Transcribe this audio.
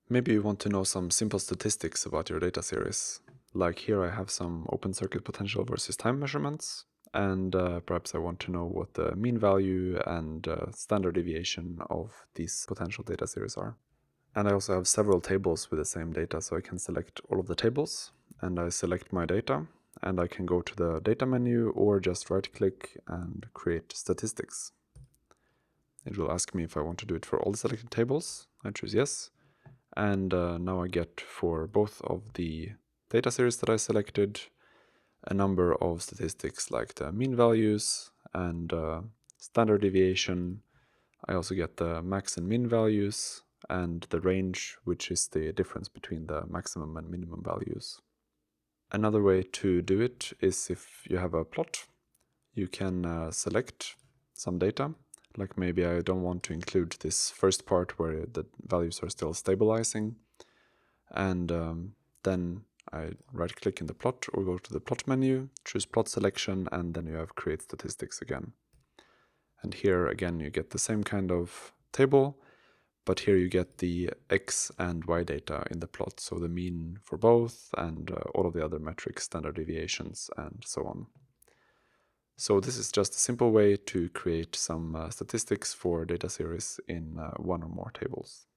Maybe you want to know some simple statistics about your data series. Like here I have some open circuit potential versus time measurements, and perhaps I want to know what the mean value and standard deviation of these potential data series are. And I also have several tables with the same data, so I can select all of the tables, and I select my data, and I can go to the data menu or just right-click and create statistics. It will ask me if I want to do it for all the selected tables. I choose yes. And now I get for both of the data series that I selected a number of statistics like the mean values and standard deviation. I also get the max and min values and the range, which is the difference between the maximum and minimum values. Another way to do it is if you have a plot, you can select some data. Like maybe I don't want to include this first part where the values are still stabilizing. And then I right-click in the plot or go to the plot menu, choose plot selection, and then you have create statistics again. And here again you get the same kind of table, but here you get the x and y data in the plot, so the mean for both and all of the other metrics, standard deviations, and so on. So this is just a simple way to create some statistics for data series in one or more tables.